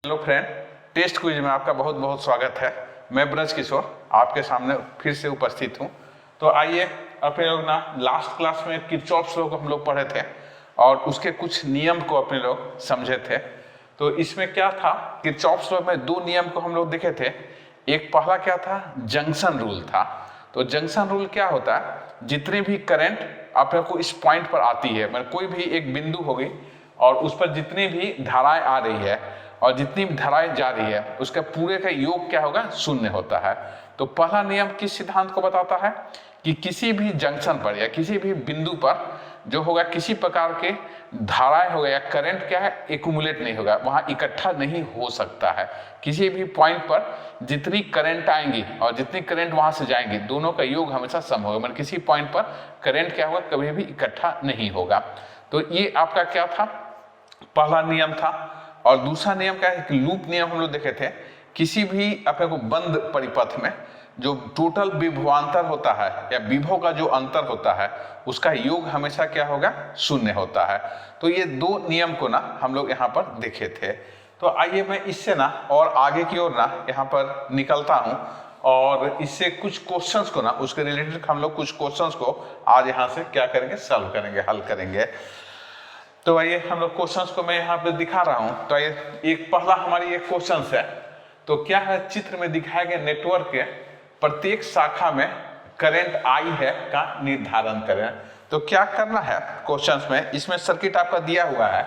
Hello friend, test quiz में आपका बहुत बहुत स्वागत है। मैं ब्रज किशोर आपके सामने फिर से उपस्थित हूँ। तो आइए, अपने लोग ना लास्ट क्लास में किरचॉफ लॉ को हम लोग पढ़े थे और उसके कुछ नियम को अपने लोग समझे थे। तो इसमें क्या था, किरचॉफ लॉ में दो नियम को हम लोग देखे थे। एक पहला क्या था, जंक्शन रूल था। तो जंक्शन रूल क्या होता है, जितनी भी करंट अपने को इस पॉइंट पर आती है, मतलब कोई भी एक बिंदु होगी और उस पर जितनी भी धाराएं आ रही है और जितनी भी धाराएं जा रही है उसका पूरे का योग क्या होगा, शून्य होता है। तो पहला नियम किस सिद्धांत को बताता है कि किसी भी जंक्शन पर या किसी भी बिंदु पर जो होगा किसी प्रकार के धाराएं होगा या करंट क्या है, एक्यूमुलेट नहीं होगा, वहां इकट्ठा नहीं हो सकता है। किसी भी पॉइंट पर जितनी करंट आएंगी और जितनी करंट वहां से जाएंगी दोनों का योग हमेशा सम होगा, मतलब किसी पॉइंट पर करंट क्या होगा, कभी भी इकट्ठा नहीं होगा। तो ये आपका क्या था, पहला नियम था। और दूसरा नियम क्या है कि लूप नियम हम लोग देखे थे। किसी भी अपने को बंद परिपथ में जो टोटल विभवांतर होता है या विभव का जो अंतर होता है उसका योग हमेशा क्या होगा, शून्य होता है। तो ये दो नियम को ना हम लोग यहाँ पर देखे थे। तो आइए मैं इससे ना और आगे की ओर ना यहाँ पर निकलता हूँ और इससे कुछ क्वेश्चंस को ना उसके रिलेटेड हम लोग कुछ क्वेश्चंस को आज यहाँ से क्या करेंगे, सॉल्व करेंगे, हल करेंगे। तो आइए हम लोग क्वेश्चंस को मैं यहाँ पे दिखा रहा हूँ। तो आइए, एक पहला हमारी एक क्वेश्चन है। तो क्या है, चित्र में दिखाए गए नेटवर्क के प्रत्येक शाखा में करंट आई है का निर्धारण करें। तो क्या करना है क्वेश्चंस में, इसमें सर्किट आपका दिया हुआ है।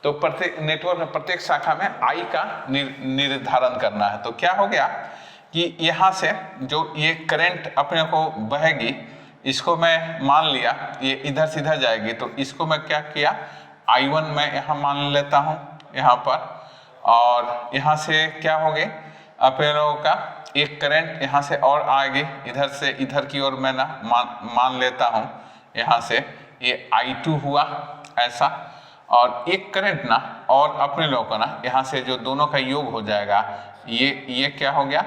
तो प्रत्येक नेटवर्क में प्रत्येक शाखा में आई का निर्धारण करना है। तो क्या हो गया कि यहाँ से जो ये करंट अपने को बहेगी, इसको मैं मान लिया ये इधर से इधर जाएगी, तो इसको मैं क्या किया, I1 मैं यहाँ मान लेता हूँ यहाँ पर। और यहाँ से क्या हो गए, अपने लोगों का एक करंट यहाँ से और आएगी, इधर से इधर की ओर मैं ना मान लेता हूँ यहाँ से, ये I2 हुआ ऐसा। और एक करंट ना और अपने लोगों को ना यहाँ से जो दोनों का योग हो जाएगा, ये क्या हो गया,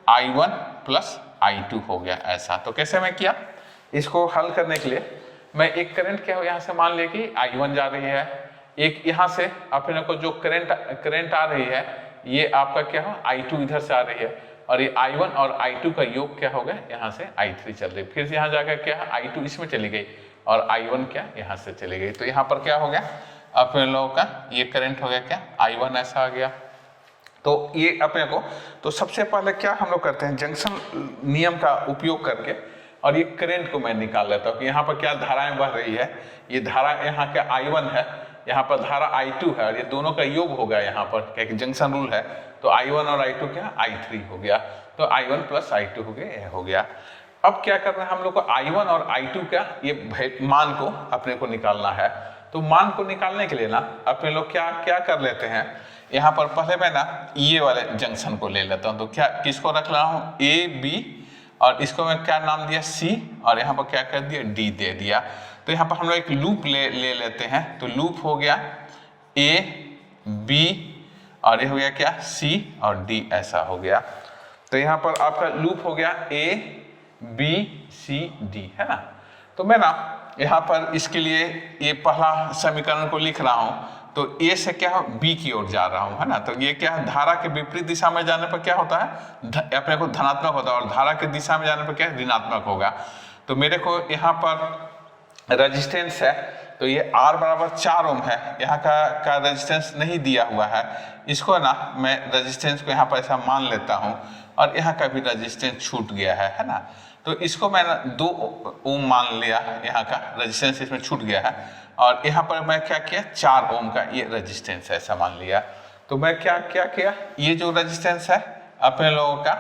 I1 प्लस I2 हो गया ऐसा। तो कैसे मैं किया, इसको हल करने के लिए मैं एक करंट क्या हो यहाँ से मान लिया कि I1 जा रही है, एक यहाँ से अपने को जो करंट आ रही है ये आपका क्या हो, I2 इधर से आ रही है, और ये I1 और I2 का योग क्या हो गया, यहाँ से I3 चल रही, फिर से यहाँ जाकर क्या है, I2 इसमें चली गई और I1 क्या यहाँ से चली गई। तो यहाँ पर क्या हो गया, अपने लोगों का ये करंट हो गया क्या, I1 ऐसा आ गया। तो ये अपने को, तो सबसे पहले क्या हम लोग करते हैं, जंक्शन नियम का उपयोग करके और ये करंट को मैं निकाल लेता हूँ कि यहाँ पर क्या धाराएं बह रही है। ये धारा यहाँ का I1 है, यहाँ पर धारा I2 है और ये दोनों का योग हो गया यहाँ पर, क्या कि जंक्शन रूल है। तो I1 और I2 क्या, I3 हो गया। तो I1 प्लस I2 हो गया, यह हो गया। अब क्या करना है हम लोग को, I1 और I2 का ये मान को अपने को निकालना है। तो मान को निकालने के लिए ना अपने लोग क्या क्या कर लेते हैं, यहाँ पर पहले मैं ना ये वाले जंक्शन को ले लेता हूँ। तो क्या किसको रख रहा हूँ, A B, और इसको मैं क्या नाम दिया, C, और यहाँ पर क्या कर दिया, D दे दिया। तो यहाँ पर हम लोग एक लूप ले लेते हैं। तो लूप हो गया A B और ये हो गया क्या, C और D ऐसा हो गया। तो यहाँ पर आपका लूप हो गया A B C D, है ना। तो मैं ना यहाँ पर इसके लिए ये पहला समीकरण को लिख रहा हूँ। तो A से क्या हो, B की ओर जा रहा हूँ, है ना। तो ये क्या है, धारा के विपरीत दिशा में जाने पर क्या होता है, अपने को धनात्मक होता है, और धारा के दिशा में जाने पर क्या ऋणात्मक होगा। तो मेरे को यहाँ पर रेजिस्टेंस है, तो ये R बराबर 4 ओम है। यहाँ का रेजिस्टेंस नहीं दिया हुआ है, इसको ना मैं रेजिस्टेंस को यहाँ पर ऐसा मान लेता हूँ, और यहाँ का भी रेजिस्टेंस छूट गया है ना। तो इसको मैं 2 ओम मान लिया, यहाँ का रेजिस्टेंस इसमें छूट गया है, और यहाँ पर मैं क्या किया, 4 ओम का ये रेजिस्टेंस ऐसा मान लिया। तो मैं क्या किया, ये जो रेजिस्टेंस है अपने लोगों का,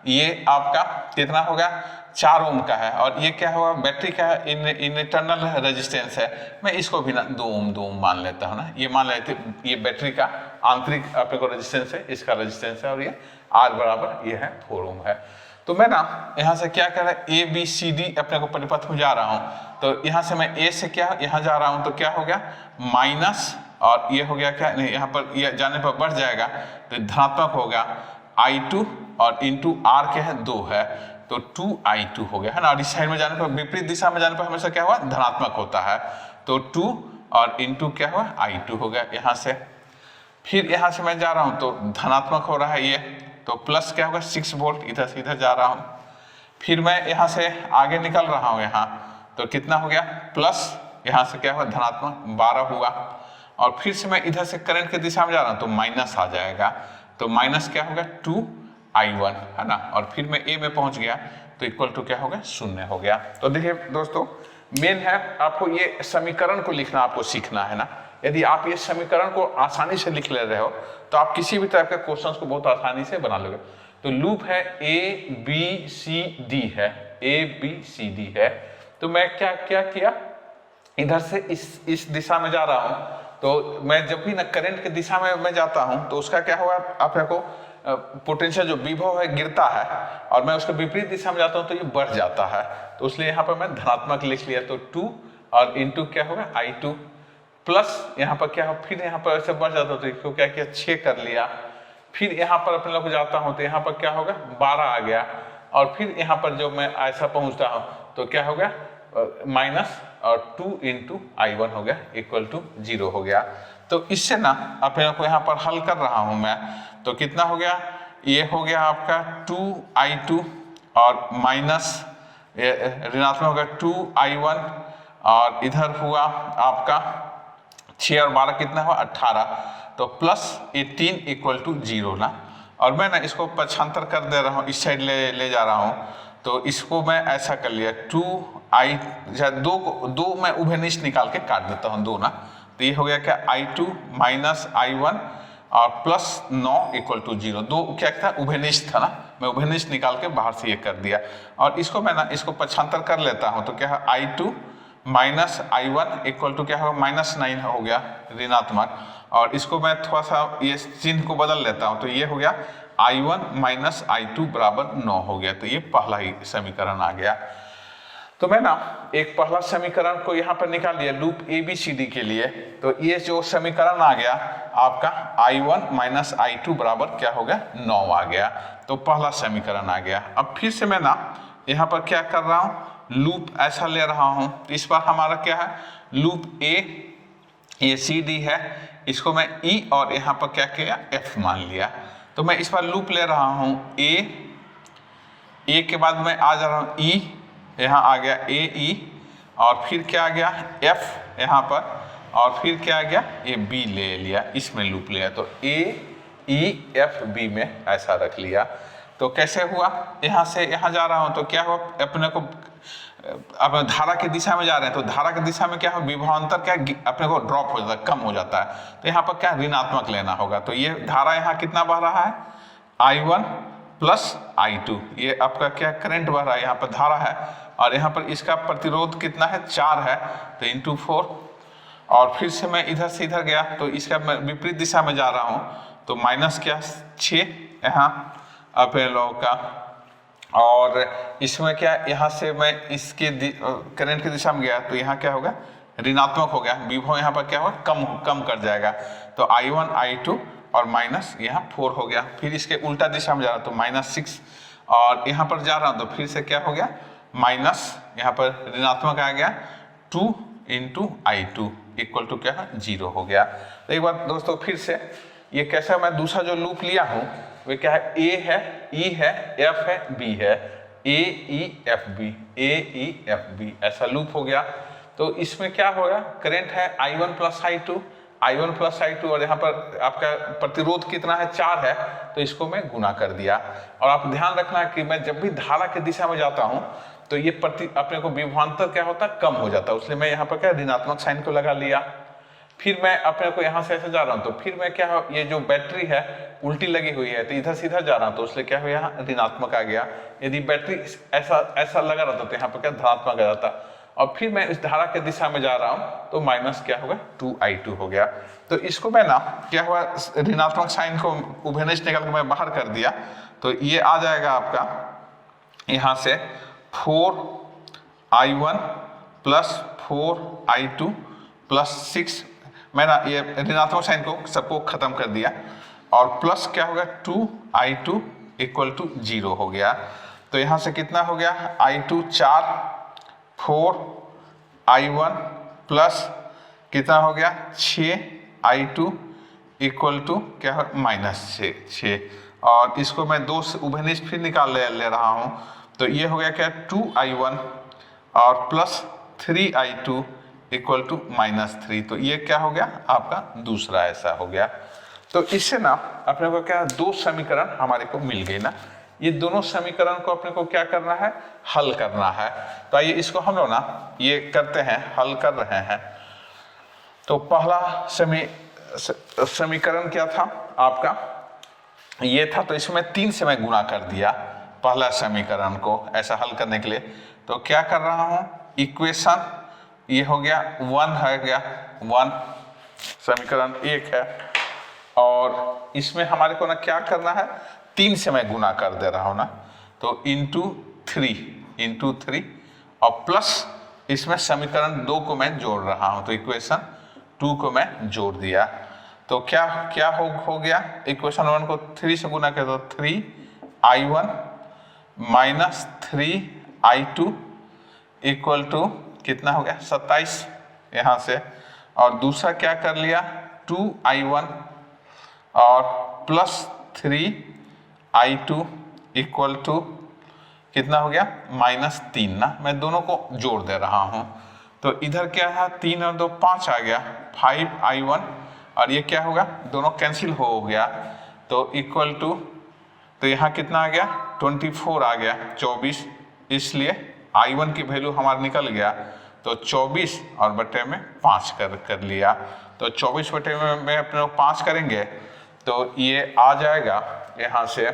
ये आपका कितना होगा, 4 ओम का है, और ये क्या होगा, बैटरी का इंटरनल रेजिस्टेंस है। मैं इसको भी ना 2 ओम मान लेता हूँ ना। ये मान लेते, ये बैटरी का आंतरिक अपने को रेजिस्टेंस है, इसका रेजिस्टेंस है, और ये R बराबर ये है 4 ओम है। तो मैं ना यहाँ से क्या कर रहा है, A B C D अपने को परिपथ में जा रहा हूँ। तो यहाँ से मैं A से क्या यहाँ जा रहा हूँ, तो क्या हो गया, माइनस, और ये हो गया क्या, नहीं यहाँ पर ये जाने पर बढ़ जाएगा तो धनात्मक होगा, I2 और इंटू R क्या है, 2 है, तो 2I2 हो गया, है ना। और इस साइड में जाने पर, विपरीत दिशा में जाने पर हमेशा क्या हुआ, धनात्मक होता है। तो 2 और इंटू क्या हुआ, I2 हो गया यहाँ से। फिर यहाँ से मैं जा रहा हूँ तो धनात्मक हो रहा है ये, तो प्लस क्या होगा 6 वोल्ट, इधर से इधर जा रहा हूँ। फिर मैं यहाँ से आगे निकल रहा हूँ यहाँ, तो कितना हो गया प्लस, यहाँ से क्या हुआ धनात्मक 12 हुआ। और फिर से मैं इधर से करंट की दिशा में जा रहा हूँ तो माइनस आ जाएगा, तो माइनस क्या होगा 2i1 है ना। और फिर मैं ए में पहुंच गया तो इक्वल टू क्या हो गया 0 हो गया। तो देखिए दोस्तों, मेन है आपको ये समीकरण को लिखना आपको सीखना है ना। यदि आप ये समीकरण को आसानी से लिख ले रहे हो तो आप किसी भी तरह के क्वेश्चंस को बहुत आसानी से बना लोगे। तो लूप है ABCD है, ABCD है। तो मैं क्या किया, इधर से इस दिशा में जा रहा हूं, तो मैं जब भी ना करंट की दिशा में मैं जाता हूं तो उसका क्या होगा, आप को पोटेंशियल जो विभव है गिरता है, और मैं उसके विपरीत दिशा में जाता हूं तो ये बढ़ जाता है। तो इसलिए यहाँ पर मैं धनात्मक लिख लिया, तो 2 और इंटू क्या होगा I2 प्लस यहाँ पर क्या हो, फिर यहाँ पर ऐसे बढ़ जाता, तो इसको क्या किया 6 कर लिया। फिर यहाँ पर अपने लोग जाता हूँ तो यहाँ पर क्या होगा 12 आ गया। और फिर यहाँ पर जब मैं ऐसा पहुँचता हूँ तो क्या हो गया माइनस और 2 इंटू I1 हो गया इक्वल टू 0 हो गया। तो इससे ना अपने को यहाँ पर हल कर रहा हूँ मैं, तो कितना हो गया, ये हो गया आपका 2I2 और माइनस ऋणात्मक होगा 2I1, और इधर हुआ आपका 6 और 12 कितना हुआ 18, तो प्लस 18 इक्वल टू 0 ना। और मैं ना इसको पक्षांतर कर दे रहा हूँ, इस साइड ले जा रहा हूँ, तो इसको मैं ऐसा कर लिया 2I, दो मैं उभयनिष्ठ निकाल के काट देता हूँ 2 ना। तो ये हो गया क्या I2 माइनस I1 और प्लस 9 इक्वल टू 0। 2 क्या था उभयनिष्ठ था ना, मैं उभयनिष्ठ निकाल के बाहर से ये कर दिया। और इसको मैं ना इसको पक्षांतर कर लेता हूँ, तो क्या है I2 minus I1 equal to क्या होगा -9 हो गया ऋणात्मक। और इसको मैं थोड़ा सा ये चिन्ह को बदल लेता हूँ, तो ये हो गया I1 माइनस I2 बराबर 9 हो गया। तो ये पहला ही समीकरण आ गया। तो मैं ना एक पहला समीकरण को यहाँ पर निकाल लिया लूप ABCD के लिए। तो ये जो समीकरण आ गया आपका I1 माइनस I2 बराबर क्या हो गया 9 आ गया। तो पहला समीकरण आ गया। अब फिर से मैं ना यहाँ पर क्या कर रहा हूँ, लूप ऐसा ले रहा हूँ। तो इस बार हमारा क्या है लूप A, ये CD है, इसको मैं E और यहाँ पर क्या किया F मान लिया। तो मैं इस बार लूप ले रहा हूँ A के बाद मैं आ जा रहा हूँ E, यहाँ आ गया AE, और फिर क्या आ गया F यहाँ पर, और फिर क्या आ गया ये B ले लिया, इसमें लूप लिया। तो AEFB में ऐसा रख लिया। तो कैसे हुआ, यहाँ से यहाँ जा रहा हूँ तो क्या हुआ, अपने को अब धारा की दिशा में जा रहे हैं, तो धारा की दिशा में क्या हो विभवांतर क्या अपने को ड्रॉप हो जाता है, कम हो जाता है। तो यहाँ पर क्या ऋणात्मक लेना होगा। तो ये धारा यहाँ कितना बह रहा है I1 प्लस I2, ये आपका क्या करंट बह रहा है, यहाँ पर धारा है। और यहाँ पर इसका प्रतिरोध कितना है 4 है, तो इंटू 4। और फिर से मैं इधर से इधर गया तो इसका मैं विपरीत दिशा में जा रहा हूँ, तो माइनस क्या 6 यहाँ अपने लोगों का। और इसमें क्या यहाँ से मैं इसके करंट की दिशा में गया तो यहाँ क्या होगा ऋणात्मक हो गया, विभव यहाँ पर क्या होगा कम कर जाएगा। तो I1 I2 और माइनस यहाँ 4 हो गया। फिर इसके उल्टा दिशा में जा रहा तो -6, और यहाँ पर जा रहा हूँ तो फिर से क्या हो गया माइनस, यहाँ पर ऋणात्मक आ गया 2 इंटू I2 इक्वल टू क्या है 0 हो गया। तो एक बार दोस्तों फिर से ये कैसा, मैं दूसरा जो लूप लिया हूँ वे क्या है A है E है F है B है, AEFB ऐसा लूप हो गया। तो इसमें क्या होगा, करंट है I1 प्लस I2 और यहाँ पर आपका प्रतिरोध कितना है 4 है, तो इसको मैं गुना कर दिया। और आप ध्यान रखना कि मैं जब भी धारा की दिशा में जाता हूँ तो ये अपने को विभवांतर क्या होता है कम हो जाता है, इसलिए मैं यहाँ पर क्या ऋणात्मक साइन को लगा लिया। फिर मैं अपने को यहाँ से ऐसे जा रहा हूँ तो फिर मैं क्या हो, ये जो बैटरी है उल्टी लगी हुई है तो इधर से इधर जा रहा हूँ, तो इसलिए क्या हो यहाँ ऋणात्मक आ गया। यदि बैटरी ऐसा लगा रहता तो यहाँ पर क्या धनात्मक आ जाता। और फिर मैं इस धारा के दिशा में जा रहा हूँ तो माइनस क्या होगा 2I2 हो गया। तो इसको मैं ना क्या हुआ ऋणात्मक साइन को उभयनिष्ठ निकाल के मैं बाहर कर दिया, तो ये आ जाएगा आपका यहाँ से 4I1 प्लस 4I2 प्लस 6, मैं ना ये ऋणात्मक साइन को सबको खत्म कर दिया, और प्लस क्या हो गया 2I2 इक्वल टू 0 हो गया। तो यहाँ से कितना हो गया I2 4, 4I1 प्लस कितना हो गया 6I2 इक्वल टू क्या है -6 और इसको मैं दो उभयनिष्ठ फिर निकाल ले रहा हूँ। तो ये हो गया क्या 2i1 और प्लस 3i2 इक्वल टू -3। तो ये क्या हो गया आपका दूसरा ऐसा हो गया। तो इससे ना अपने को क्या दो समीकरण हमारे को मिल गई ना। ये दोनों समीकरण को अपने को क्या करना है हल करना है। तो आइए इसको हम लोग ना ये करते हैं हल कर रहे हैं। तो पहला समीकरण क्या था आपका ये था। तो इसमें 3 से मैं गुणा कर दिया पहला समीकरण को ऐसा हल करने के लिए। तो क्या कर रहा हूं इक्वेशन ये हो गया 1 है गया 1 समीकरण 1 है और इसमें हमारे को ना क्या करना है 3 से मैं गुणा कर दे रहा हूं ना। तो इंटू 3 और प्लस इसमें समीकरण 2 को मैं जोड़ रहा हूं। तो इक्वेशन 2 को मैं जोड़ दिया। तो क्या हो गया इक्वेशन 1 को 3 से गुना किया तो 3i1 minus 3i2 equal to कितना हो गया 27 यहाँ से। और दूसरा क्या कर लिया 2i1 और प्लस 3i2 इक्वल टू कितना हो गया -3 ना। मैं दोनों को जोड़ दे रहा हूँ। तो इधर क्या है 3 और 2 5 आ गया 5i1 और ये क्या होगा दोनों कैंसिल हो गया। तो इक्वल टू तो यहाँ कितना आ गया 24 आ गया 24। इसलिए i1 की वैल्यू हमारा निकल गया। तो 24 और बटे में 5 कर लिया। तो 24 बटे में अपने 5 करेंगे तो ये आ जाएगा यहाँ से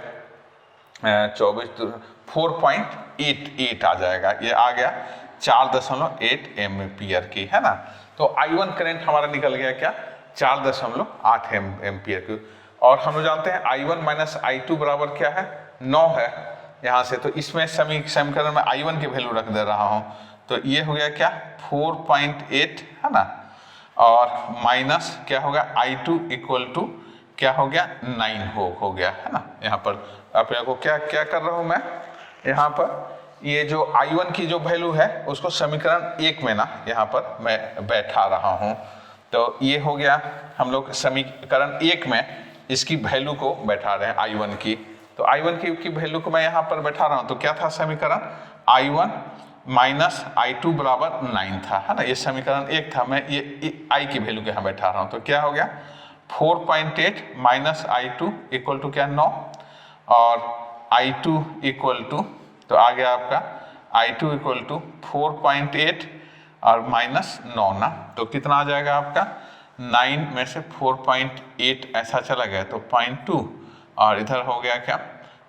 4.88 आ जाएगा। ये आ गया 4.8 एम्पियर की है ना। तो i1 करंट हमारा निकल गया क्या 4.8 एम्पियर की। और हम लोग जानते हैं i1 माइनस i2 बराबर क्या है 9 है यहाँ से। तो इसमें समीकरण में i1 की वैल्यू रख दे रहा हूँ। तो ये हो गया क्या 4.8 है ना और माइनस क्या होगा i2 इक्वल टू क्या हो गया 9 हो गया है ना। यहाँ पर अपने को क्या कर रहा हूँ मैं यहाँ पर ये जो i1 की जो वैल्यू है उसको समीकरण 1 में ना यहाँ पर मैं बैठा रहा हूँ। तो ये हो गया हम लोग समीकरण 1 में इसकी वैल्यू को बैठा रहे हैं i1 की। तो i1 की वैल्यू को मैं यहाँ पर बैठा रहा हूँ। तो क्या था समीकरण i1 माइनस i2 बराबर 9 था है ना। ये समीकरण 1 था। मैं ये i की वैल्यू के यहाँ बैठा रहा हूँ। तो क्या हो गया 4.8 माइनस i2 इक्वल टू क्या 9 और i2 इक्वल टू तो आ गया आपका i2 इक्वल टू 4.8 और माइनस 9 ना। तो कितना आ जाएगा आपका 9 में से 4.8 ऐसा चला गया तो 0.2 और इधर हो गया क्या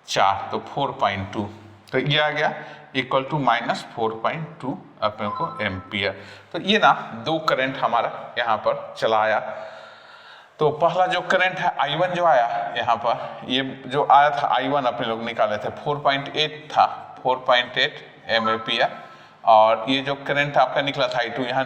4 तो 4.2। तो ये आ गया इक्वल टू -4.2 अपने को एम्पियर। तो ये ना दो करंट हमारा यहाँ पर चलाया। तो पहला जो करंट है i1 जो आया यहाँ पर ये जो आया था i1 अपने लोग निकाले थे 4.8 था 4.8 एम्पियर। और ये जो करंट आपका निकला था i2 यहाँ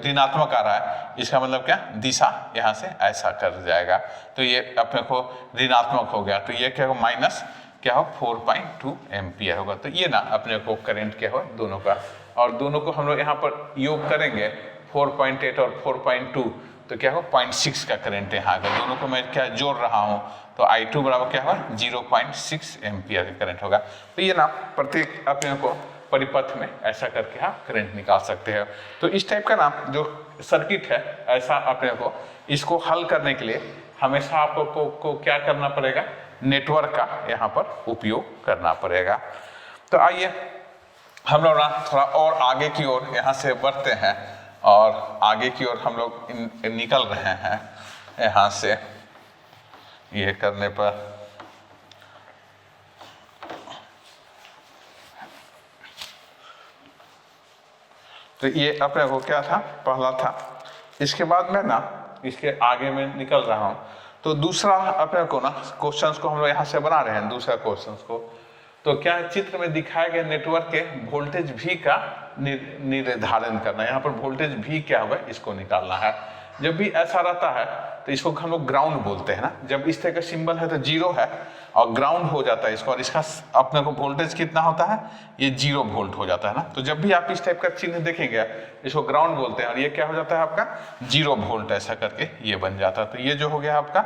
ऋणात्मक आ रहा है। इसका मतलब क्या दिशा यहाँ से ऐसा कर जाएगा। तो ये अपने को ऋणात्मक हो गया। तो ये क्या हो माइनस क्या हो 4.2 एम्पियर होगा। तो ये ना अपने को करंट क्या हो दोनों का और दोनों को हम लोग यहाँ पर योग करेंगे 4.8 और 4.2 तो क्या हो 0.6 का करंट यहाँ आएगा। दोनों को मैं क्या जोड़ रहा हूँ तो i2 बराबर क्या होगा 0.6 एम्पियर का करंट होगा। तो ये ना प्रत्येक अपने को परिपथ में ऐसा करके आप करंट निकाल सकते हैं। तो इस टाइप का ना जो सर्किट है ऐसा अपने को इसको हल करने के लिए हमेशा आपको को क्या करना पड़ेगा नेटवर्क का यहाँ पर उपयोग करना पड़ेगा। तो आइए हम लोग ना थोड़ा और आगे की ओर यहाँ से बढ़ते हैं और आगे की ओर हम लोग निकल रहे हैं यहाँ से। ये करने पर तो ये अपने को क्या था पहला था। इसके बाद में ना इसके आगे में निकल रहा हूँ। तो दूसरा अपने को ना क्वेश्चंस को हम लोग यहाँ से बना रहे हैं दूसरा क्वेश्चंस को। तो क्या चित्र में दिखाए गए नेटवर्क के वोल्टेज V का निर्धारण करना है। यहाँ पर वोल्टेज V क्या होगा इसको निकालना है। जब भी ऐसा रहता है तो इसको हम लोग ग्राउंड बोलते हैं ना। जब इस तरह का सिंबल है तो जीरो है और ग्राउंड हो जाता है इसको, और इसका अपने को वोल्टेज कितना होता है, ये 0 वोल्ट हो जाता है ना। तो जब भी आप इस टाइप का चिन्ह देखेंगे इसको ग्राउंड बोलते हैं, और ये क्या हो जाता है आपका 0 वोल्ट, ऐसा करके ये बन जाता है। तो ये जो हो गया आपका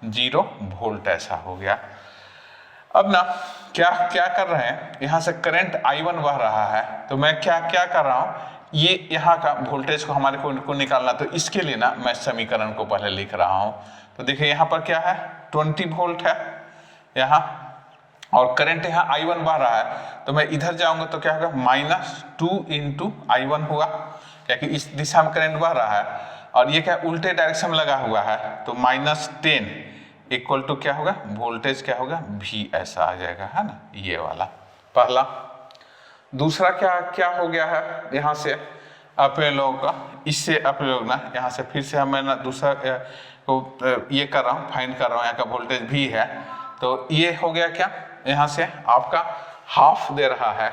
0 वोल्ट ऐसा हो गया। अब ना क्या क्या कर रहे हैं, यहाँ से करंट I1 बह रहा है, तो मैं क्या क्या कर रहा हूँ, ये यहाँ का वोल्टेज को हमारे को निकालना, तो इसके लिए ना मैं समीकरण को पहले लिख रहा हूँ। तो देखिए यहाँ पर क्या है 20 वोल्ट है यहाँ, और करंट यहाँ I1 बह रहा है, तो मैं इधर जाऊंगा तो क्या होगा -2 × I1 हुआ, क्योंकि इस दिशा में करंट बह रहा है, और ये क्या उल्टे डायरेक्शन में लगा हुआ है, तो -10 इक्वल टू क्या होगा, वोल्टेज क्या होगा V ऐसा आ जाएगा, है ना, ये वाला पहला। दूसरा क्या क्या हो गया है, यहाँ से अपने लोगों का, इससे अपने लोग ना यहाँ से फिर से हमें ना दूसरा को ये कर रहा हूँ, फाइंड कर रहा हूँ, यहाँ का वोल्टेज V है, तो ये हो गया क्या, यहाँ से आपका हाफ दे रहा है,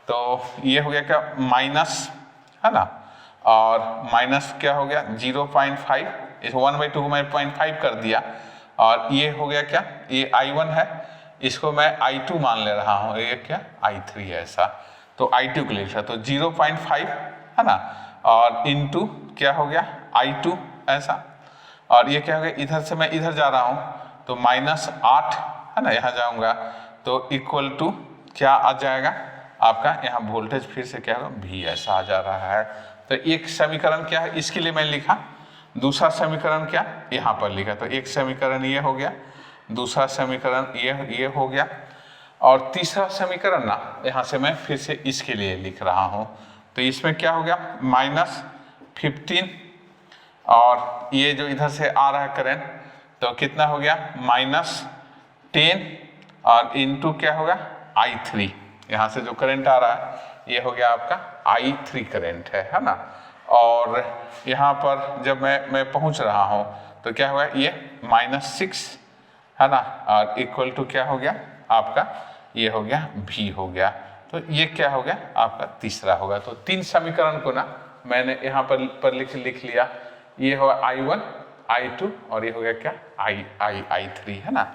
तो ये हो गया क्या माइनस, है ना, और माइनस क्या हो गया 0.5, इस 1/2 में 0.5 कर दिया, और ये हो गया क्या, ये I1 है, इसको मैं I2 मान ले रहा हूँ, ये क्या I3 है ऐसा, तो I2 के लिए तो 0.5 है ना, और इनटू क्या हो गया I2 ऐसा, और ये क्या हो गया, इधर से मैं इधर जा रहा हूँ तो -8 है ना, यहाँ जाऊँगा तो इक्वल टू क्या आ जाएगा आपका, यहाँ वोल्टेज फिर से क्या होगा V ऐसा आ जा रहा है। तो एक समीकरण क्या है, इसके लिए मैं लिखा, दूसरा समीकरण क्या यहाँ पर लिखा, तो एक समीकरण ये हो गया, दूसरा समीकरण ये हो गया, और तीसरा समीकरण ना यहाँ से मैं फिर से इसके लिए लिख रहा हूँ, तो इसमें क्या हो गया -15, और ये जो इधर से आ रहा है करंट, तो कितना हो गया -10, और इनटू क्या होगा I3, यहाँ से जो करंट आ रहा है ये हो गया आपका I3 करंट है ना। और यहाँ पर जब मैं पहुँच रहा हूँ तो क्या हुआ, ये -6 है ना, और इक्वल टू क्या हो गया आपका, ये हो गया V हो गया, तो ये क्या हो गया आपका तीसरा होगा। तो 3 समीकरण को ना मैंने यहाँ पर लिख लिया, ये हो I1 I2 और ये हो गया क्या I3 है ना।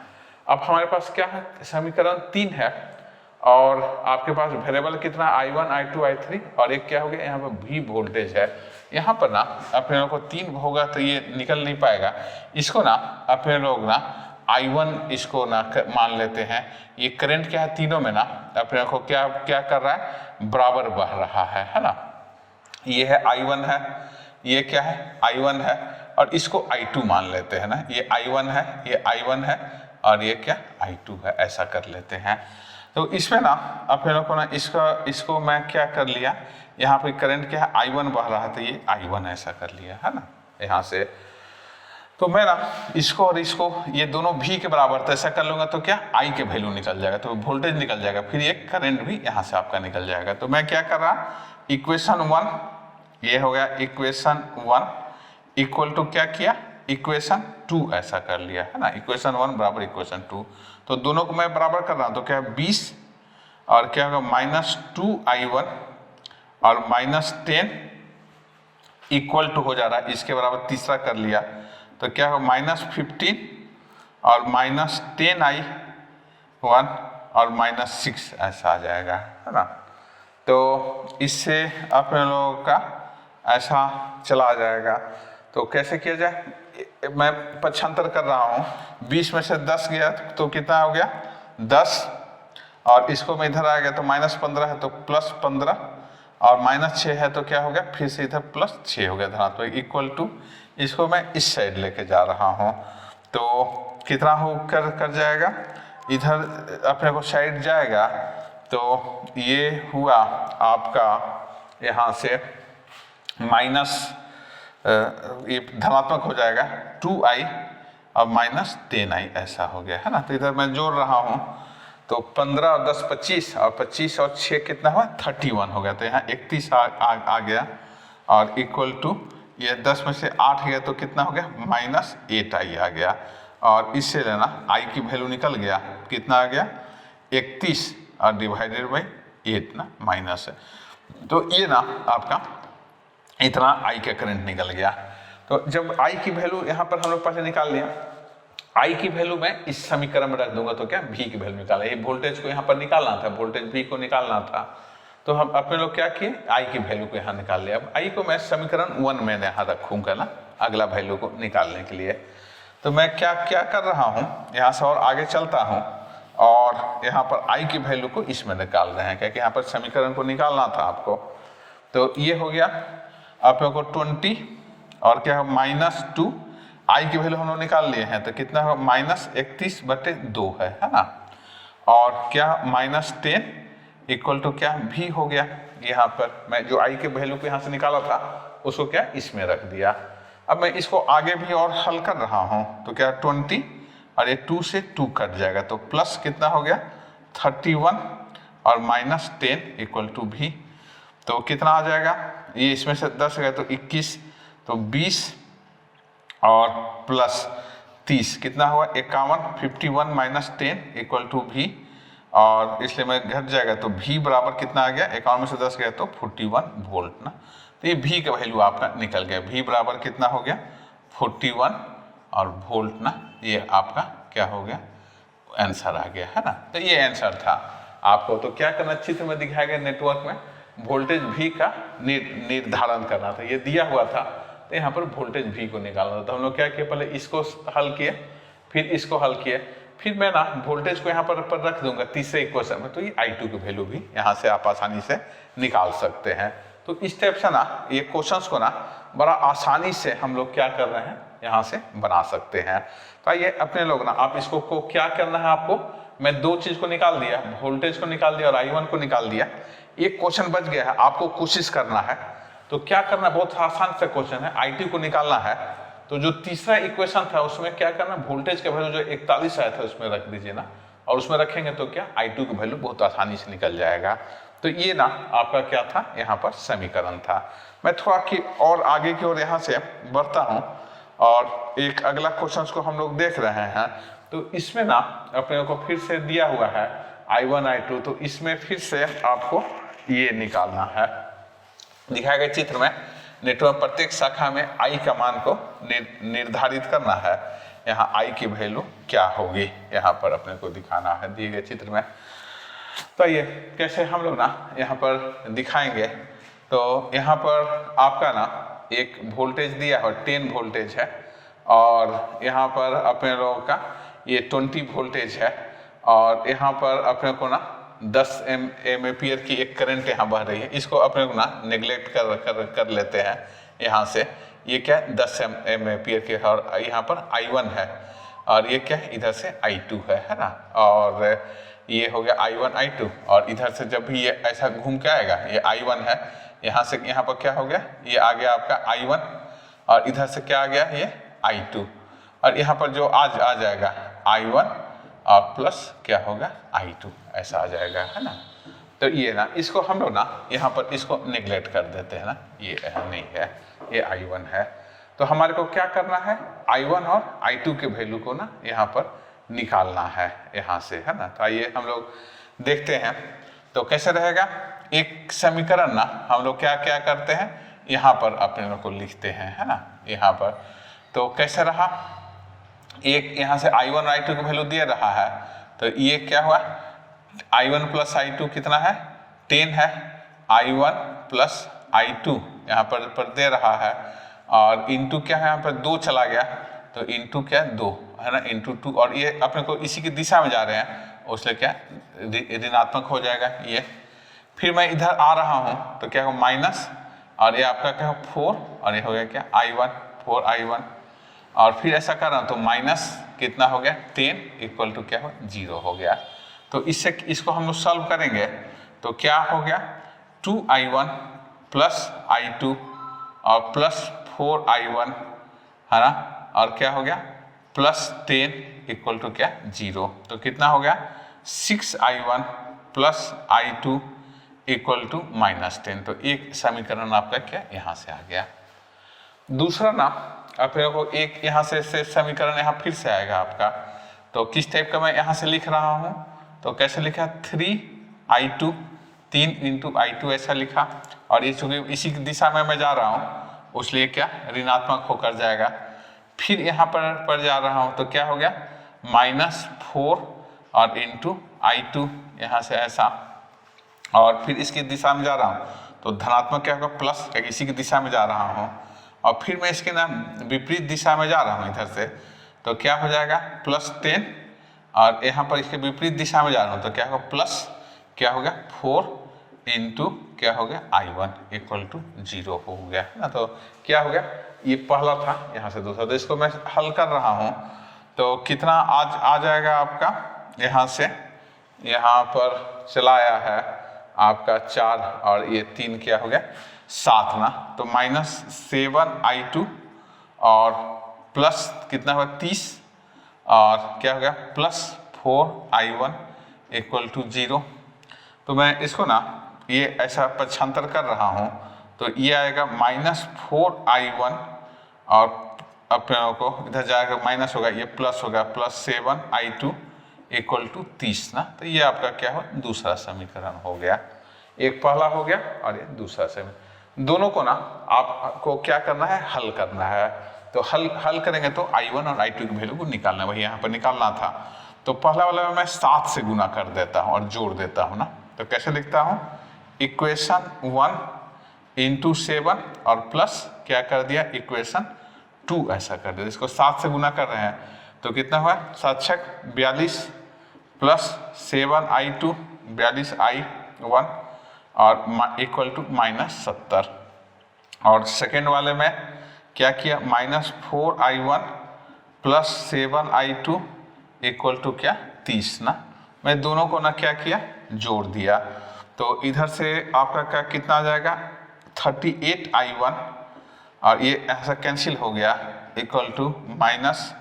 अब हमारे पास क्या है, समीकरण 3 है, और आपके पास वेरिएबल कितना I1 I2 I3, और एक क्या हो गया यहाँ पर V वोल्टेज है। यहाँ पर ना अपने लोग को 3 होगा तो ये निकल नहीं पाएगा, इसको ना अपने लोग ना I1 इसको ना मान लेते हैं, ये करंट क्या है तीनों में ना अपने को क्या क्या कर रहा है, बराबर बह रहा है ना। ये है I1 है, ये क्या है I1 है, और इसको I2 मान लेते हैं ना, ये I1 है, ये I1 है, और ये क्या I2 है, ऐसा कर लेते हैं। तो इसमें ना अपने लोग को ना इसको मैं क्या कर लिया, यहाँ पे करंट क्या है I1 बह रहा है, तो ये I1 ऐसा कर लिया है ना यहाँ से। तो मैं ना इसको और इसको ये दोनों V के बराबर, तो ऐसा कर लूँगा तो क्या I के वैल्यू निकल जाएगा, तो वोल्टेज निकल जाएगा, फिर ये करंट भी यहाँ से आपका निकल जाएगा। तो मैं क्या कर रहा, इक्वेशन 1 ये हो गया, इक्वेशन 1 इक्वल टू क्या किया, इक्वेशन 2 ऐसा कर लिया है ना, इक्वेशन 1 बराबर इक्वेशन 2, तो दोनों को मैं बराबर कर रहा हूँ, तो क्या 20 और क्या होगा -2I1 और -10 इक्वल टू हो जा रहा है, इसके बराबर तीसरा कर लिया, तो क्या होगा -15 और -10I1 और -6 ऐसा आ जाएगा है ना। तो इससे अपने लोगों का ऐसा चला जाएगा। तो कैसे किया जाए, मैं पक्षांतर कर रहा हूँ, 20 में से 10 गया तो कितना हो गया 10, और इसको मैं इधर आ गया तो -15 है तो +15, और -6 है तो क्या हो गया फिर से इधर +6 हो गया धनात्मक, इक्वल टू इसको मैं इस साइड लेके जा रहा हूँ, तो कितना हो कर जाएगा, इधर अपने को साइड जाएगा, तो ये हुआ आपका यहाँ से माइनस, ये धनात्मक हो जाएगा 2I और -10I ऐसा हो गया है ना। तो इधर मैं जोड़ रहा हूँ, तो 15 और 10 25, और 25 और 6 कितना हुआ 31 हो गया, तो यहाँ 31 आ गया, और इक्वल टू ये 10 में से 8 गया तो कितना हो गया -8I आ गया, और इससे लेना I की वैल्यू निकल गया, कितना आ गया 31 और डिवाइडेड बाई 8 ना माइनस है, तो ये ना आपका इतना I का करंट निकल गया। तो जब आई की वैल्यू यहाँ पर हम लोग पहले निकाल लिया, आई की वैल्यू मैं इस समीकरण में रख दूंगा तो क्या वी की वैल्यू निकाला, ये वोल्टेज को यहाँ पर निकालना था, वोल्टेज वी को निकालना था। तो हम अपने लोग क्या किए, आई की वैल्यू को यहाँ निकाल लिया। अब आई को मैं समीकरण 1 में यहाँ रखूंगा ना अगला वैल्यू को निकालने के लिए। तो मैं क्या क्या कर रहा हूँ, यहाँ से और आगे चलता हूँ और यहाँ पर आई की वैल्यू को इसमें निकाल रहे हैं, क्योंकि यहाँ पर समीकरण को निकालना था आपको। तो ये हो गया आप लोगों को 20 और क्या है -2, आई की वैल्यू हम लोग निकाल लिए हैं तो कितना होगा -31/2 है ना। और क्या -10 इक्वल टू क्या भी हो गया, यहाँ पर मैं जो आई के वैल्यू को यहाँ से निकाला था उसको क्या इसमें रख दिया। अब मैं इसको आगे भी और हल कर रहा हूँ तो क्या 20 और ये 2 से 2 कट जाएगा तो प्लस कितना हो गया 31 और -10 इक्वल टू भी, तो कितना आ जाएगा, ये इसमें से 10 गया तो 21, तो 20 और प्लस 30 कितना हुआ 51, 51 -10 इक्वल टू भी, और इसलिए मैं घट जाएगा तो भी बराबर कितना आ गया 51 में से 10 गया तो 41 वोल्ट ना। तो ये भी का वैल्यू आपका निकल गया, भी बराबर कितना हो गया 41 और वोल्ट ना, ये आपका क्या हो गया आंसर आ गया है ना। तो ये आंसर था आपको। तो क्या करना, चित्र में दिखाया गया नेटवर्क में वोल्टेज भी का निर्धारण करना था, ये दिया हुआ था तो यहाँ पर वोल्टेज भी को निकालना था। तो हम लोग क्या किए, पहले इसको हल किए फिर इसको हल किए, फिर मैं ना वोल्टेज को यहाँ पर रख दूंगा तीसरे इक्वेशन में, तो ये I2 की वैल्यू भी यहाँ से आप आसानी से निकाल सकते हैं। तो इस टाइप से ना ये क्वेश्चंस को ना बड़ा आसानी से हम लोग क्या कर रहे हैं यहाँ से बना सकते हैं। तो ये अपने लोग ना आप इसको को क्या करना है, आपको मैं दो चीज को निकाल दिया, वोल्टेज को निकाल दिया और I1 को निकाल दिया। एक क्वेश्चन बच गया है, आपको कोशिश करना है। तो क्या करना, बहुत आसान सा क्वेश्चन है, I2 को निकालना है। तो जो तीसरा इक्वेशन था उसमें क्या करना, वोल्टेज का वैल्यू जो 41 आया था उसमें रख दीजिए ना, और उसमें रखेंगे तो क्या I2 की वैल्यू बहुत आसानी से निकल जाएगा। तो ये ना आपका क्या था, यहाँ पर समीकरण था। मैं थोड़ा की और आगे की ओर यहाँ से बढ़ता हूँ और एक अगला क्वेश्चन को हम लोग देख रहे हैं। तो इसमें ना अपने को फिर से दिया हुआ है I1 I2, तो इसमें फिर से आपको ये निकालना है। दिखाए गए चित्र में नेटवर्क प्रत्येक शाखा में I का मान को निर्धारित करना है। यहाँ I की वैल्यू क्या होगी यहाँ पर अपने को दिखाना है दिए गए चित्र में। तो ये कैसे हम लोग ना यहाँ पर दिखाएंगे। तो यहाँ पर आपका ना एक वोल्टेज दिया है 10 वोल्टेज है, और यहाँ पर अपने लोगों का ये 20 वोल्टेज है, और यहाँ पर अपने को ना 10 एम्पीयर की एक करंट यहाँ बह रही है। इसको अपने को ना नेग्लेक्ट कर लेते हैं यहाँ से। ये क्या 10 एम्पीयर की, और यहाँ पर I1 है, और ये क्या इधर से I2 है ना। और ये हो गया I1 I2, और इधर से जब भी ये ऐसा घूम के आएगा ये I1 है, यहाँ से यहाँ पर क्या हो गया, ये आ गया आपका I1, और इधर से क्या आ गया ये I2, और यहाँ पर जो आ जाएगा I1 और प्लस क्या होगा I2, ऐसा आ जाएगा है ना। तो ये ना इसको हम लोग ना यहाँ पर इसको नेग्लेक्ट कर देते हैं ना, ये नहीं है, ये I1 है। तो हमारे को क्या करना है, I1 और I2 के वैल्यू को ना यहाँ पर निकालना है यहाँ से, है ना। तो आइए हम लोग देखते हैं तो कैसे रहेगा। एक समीकरण ना हम लोग क्या क्या करते हैं, यहाँ पर अपने लोग को लिखते हैं, है ना। यहाँ पर तो कैसे रहा, एक यहाँ से I1 I2 की वैल्यू दे रहा है, तो ये क्या हुआ I1 प्लस I2 कितना है 10 है, I1 प्लस I2 यहाँ पर दे रहा है, और इंटू क्या है यहाँ पर 2 चला गया तो इंटू क्या 2 है ना, इंटू 2, और ये अपने को इसी की दिशा में जा रहे हैं उसलिए क्या ऋणात्मक हो जाएगा ये। फिर मैं इधर आ रहा हूँ तो क्या हो माइनस, और ये आपका क्या हो 4, और ये हो गया क्या I1 4I1, और फिर ऐसा कर रहा हूँ तो माइनस कितना हो गया 10 इक्वल टू क्या हो 0 हो गया। तो इससे इसको हम लोग सॉल्व करेंगे तो क्या हो गया 2I1 प्लस I2 और प्लस 4I1 है ना, और क्या हो गया प्लस 10 इक्वल टू क्या 0। तो कितना हो गया 6I1 plus I2 equal to -10। तो एक समीकरण आपका क्या यहाँ से आ गया। दूसरा ना अपने को एक यहाँ से समीकरण यहाँ फिर से आएगा आपका। तो किस टाइप का मैं यहाँ से लिख रहा हूँ, तो कैसे लिखा 3I2 3 × I2 ऐसा लिखा, और ये चूंकि इसी की दिशा में मैं जा रहा हूँ उसलिए क्या ऋणात्मक होकर जाएगा। फिर यहाँ पर जा रहा हूँ तो क्या हो गया -4 और इंटू I2 यहाँ से ऐसा, और फिर इसकी दिशा में जा रहा हूँ तो धनात्मक क्या होगा प्लस, क्या इसी की दिशा में जा रहा हूँ, और फिर मैं इसके ना विपरीत दिशा में जा रहा हूँ इधर से, तो क्या हो जाएगा +10, और यहाँ पर इसके विपरीत दिशा में जा रहा हूँ तो क्या होगा प्लस क्या हो गया 4 इंटू क्या हो गया I1 इक्वल टू 0 हो गया है ना। तो क्या हो गया, ये पहला था, यहाँ से दूसरा, तो इसको मैं हल कर रहा हूँ तो कितना आज आ जाएगा आपका, यहाँ से यहाँ पर चला आया है आपका 4 और ये 3 क्या हो गया 7 ना, तो -7I2 और प्लस कितना हुआ 30 और क्या हो गया +4I1 इक्वल टू 0। तो मैं इसको ना ये ऐसा पक्षांतर कर रहा हूँ तो ये आएगा -4I1 और अपने को इधर जाएगा माइनस होगा, ये प्लस होगा +7I2 इक्वल टू 30 ना। तो ये आपका क्या हो दूसरा समीकरण हो गया, एक पहला हो गया और ये दूसरा समीकरण। दोनों को ना आपको क्या करना है हल करना है, तो हल करेंगे तो I1 और I2 की वैल्यू को निकालना है, वही यहाँ पर निकालना था। तो पहला वाला में मैं 7 से गुना कर देता हूँ और जोड़ देता हूँ ना, तो कैसे लिखता हूँ इक्वेशन 1 इंटू 7 और प्लस क्या कर दिया इक्वेशन 2 ऐसा कर दिया। इसको 7 से गुना कर रहे हैं तो कितना हुआ 7 × 42 प्लस 7I2 42I1 और इक्वल टू -70। और सेकेंड वाले में क्या किया -4I1 plus 7I2 equal to क्या 30 ना। मैं दोनों को ना क्या किया जोड़ दिया, तो इधर से आपका क्या कितना आ जाएगा 38I1 और ये ऐसा कैंसिल हो गया इक्वल टू माइनस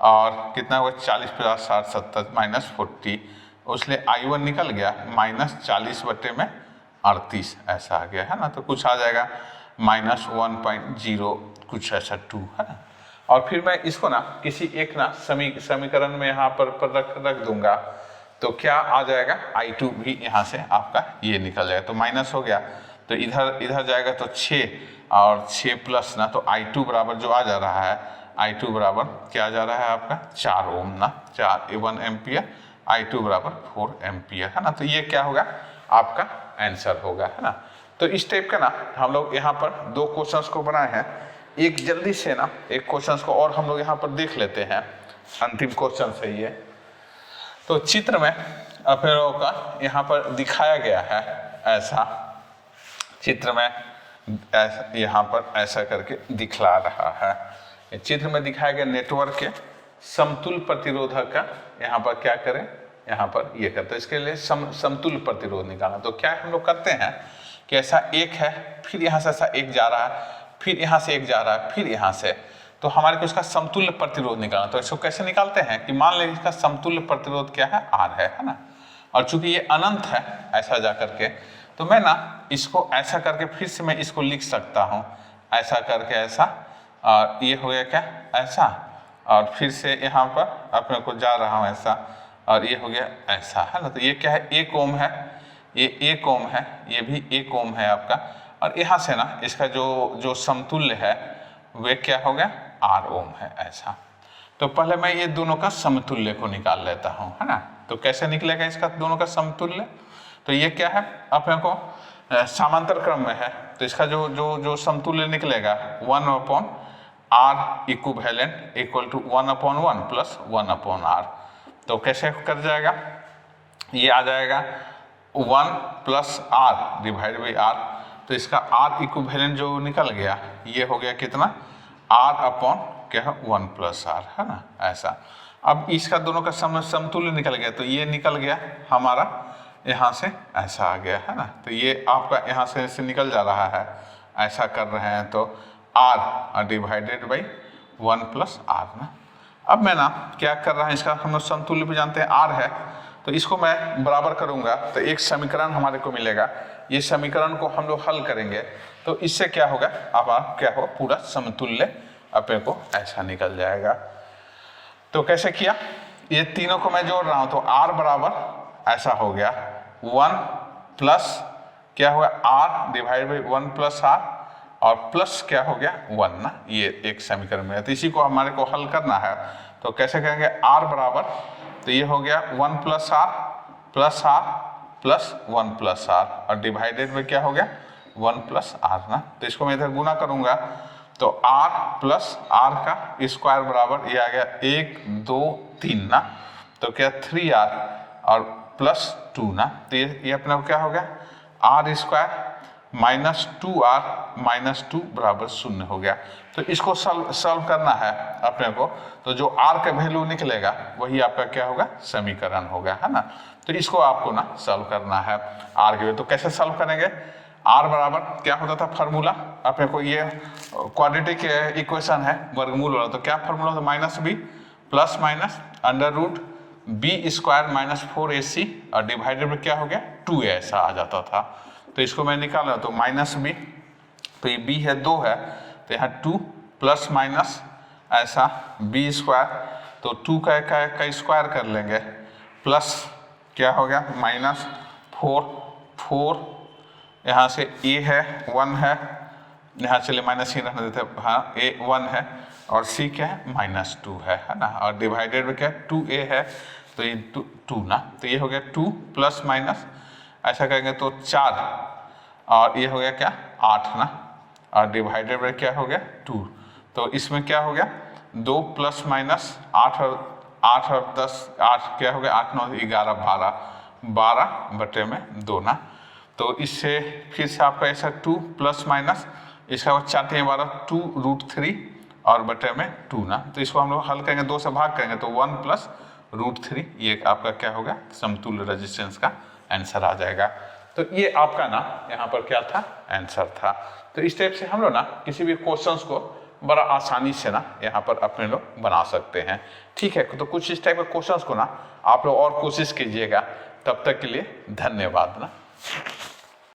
और कितना हुआ 40 50 60 70 -40, उसलिए I1 निकल गया -40/38 ऐसा आ गया है ना। तो कुछ आ जाएगा -1.0 कुछ ऐसा 2 है ना। और फिर मैं इसको ना किसी एक ना समीकरण में यहाँ पर रख दूंगा तो क्या आ जाएगा I2 भी यहाँ से आपका ये निकल जाएगा, तो माइनस हो गया तो इधर जाएगा तो 6 और 6 प्लस ना, तो I2 बराबर जो आ जा रहा है I2 बराबर क्या आ जा रहा है आपका 4 ओम ना, 1 एम्पियर, I2 बराबर 4 एम्पियर है ना। तो ये क्या होगा आपका आंसर होगा है ना। तो इस टाइप का ना हम लोग यहाँ पर 2 क्वेश्चंस को बनाए हैं, एक जल्दी से ना एक क्वेश्चंस को और हम लोग यहाँ पर देख लेते हैं, अंतिम क्वेश्चन है ये। तो चित्र में अपने लोगों का यहाँ पर दिखाया गया है ऐसा, चित्र में ऐसा यहाँ पर ऐसा करके दिखला रहा है। चित्र में दिखाया गया नेटवर्क के समतुल्य प्रतिरोधक का यहाँ पर क्या करें, यहाँ पर ये करते हैं, इसके लिए समतुल्य प्रतिरोध निकालना। तो क्या हम लोग करते हैं कि ऐसा एक है, फिर यहाँ से ऐसा एक जा रहा है, फिर यहाँ से एक जा रहा है, फिर यहाँ से, तो हमारे को इसका समतुल्य प्रतिरोध निकालना। तो इसको कैसे निकालते हैं कि मान लें इसका समतुल्य प्रतिरोध क्या है R है ना, और चूंकि ये अनंत है ऐसा जा करके, तो मैं ना इसको ऐसा करके फिर से मैं इसको लिख सकता हूँ ऐसा करके ऐसा, और ये हो गया क्या ऐसा, और फिर से यहाँ पर अपने को जा रहा हूँ ऐसा, और ये हो गया ऐसा है ना। तो ये क्या है 1 ओम है, ये 1 ओम है, ये भी 1 ओम है आपका, और यहाँ से ना इसका जो समतुल्य है वे क्या हो गया R ओम है ऐसा। तो पहले मैं ये दोनों का समतुल्य को निकाल लेता हूँ है ना। तो कैसे निकलेगा इसका दोनों का समतुल्य, तो ये क्या है अपने को समांतर क्रम में है, तो इसका जो समतुल्य निकलेगा 1/R equivalent equal to 1/1 plus 1/R। तो कैसे कर जाएगा, ये आ जाएगा 1 + R डिवाइड बाई R, तो इसका R इक्विवेलेंट जो निकल गया ये हो गया कितना R/ क्या है 1 + R है ना ऐसा। अब इसका दोनों का समतुल्य निकल गया, तो ये निकल गया हमारा यहाँ से ऐसा आ गया है ना। तो ये आपका यहाँ से निकल जा रहा है, ऐसा कर रहे हैं, तो R डिवाइडेड बाई 1 + R ना। अब मैं ना क्या कर रहा है, इसका हम लोग समतुल्य भी जानते हैं R है, तो इसको मैं बराबर करूँगा तो एक समीकरण हमारे को मिलेगा। ये समीकरण को हम लोग हल करेंगे तो इससे क्या होगा, अब क्या होगा पूरा समतुल्य अपने को ऐसा निकल जाएगा। तो कैसे किया, ये तीनों को मैं जोड़ रहा हूँ, तो R बराबर ऐसा हो गया 1 प्लस क्या हुआ R डिवाइड बाई 1 + R और प्लस क्या हो गया 1 ना, ये एक समीकरण में है। तो इसी को हमारे को हल करना है, तो कैसे करेंगे, r बराबर, तो ये हो गया 1 plus r plus r plus 1 plus r और डिवाइडेड में क्या हो गया 1 प्लस r ना। तो इसको मैं इधर गुना करूंगा तो r प्लस r का स्क्वायर बराबर ये आ गया 1 2 3 ना, तो क्या 3r और प्लस 2 ना, तो ये अपना क्या हो गया r square minus 2r minus 2 बराबर 0 हो गया। तो इसको सॉल्व करना है अपने को, तो जो r का वैल्यू निकलेगा वही आपका क्या होगा समीकरण होगा, है ना। तो इसको आपको ना सॉल्व करना है r के, तो कैसे सॉल्व करेंगे, r बराबर क्या होता था फार्मूला अपने को, ये क्वाड्रेटिक इक्वेशन है वर्गमूल वाला, तो क्या फार्मूला होता minus B plus minus under root B square minus 4ac और डिवाइडेड में क्या हो गया 2a ऐसा आ जाता था। तो इसको मैं निकाला तो माइनस बी, तो ये बी है 2 है, तो यहाँ 2 प्लस माइनस ऐसा बी स्क्वायर, तो 2 का स्क्वायर कर लेंगे प्लस क्या हो गया माइनस 4 यहाँ से a है 1 है, यहाँ चलिए माइनस ही रहने देते, हाँ a 1 है और c क्या है माइनस 2 है ना, और डिवाइडेड में क्या 2a है, तो ये 2 ना, तो ये हो गया 2 प्लस माइनस ऐसा करेंगे तो 4 और ये हो गया क्या 8 ना, और डिवाइडेड में क्या हो गया 2, तो इसमें क्या हो गया 2 प्लस माइनस 8 और 10 8 क्या हो गया 8 9 11 12 बटे में 2 ना, तो इससे फिर से आपका ऐसा 2 प्लस माइनस इसका 4 3 12 2 रूट 3 और बटे में 2 ना, तो इसको हम लोग हल करेंगे 2 से भाग करेंगे तो 1 प्लस रूट 3, ये आपका क्या होगा समतुल्य रेजिस्टेंस का आंसर आ जाएगा। तो ये आपका ना यहाँ पर क्या था आंसर था। तो इस टाइप से हम लोग ना किसी भी क्वेश्चंस को बड़ा आसानी से ना यहाँ पर अपने लोग बना सकते हैं, ठीक है। तो कुछ इस टाइप के क्वेश्चंस को ना आप लोग और कोशिश कीजिएगा, तब तक के लिए धन्यवाद ना।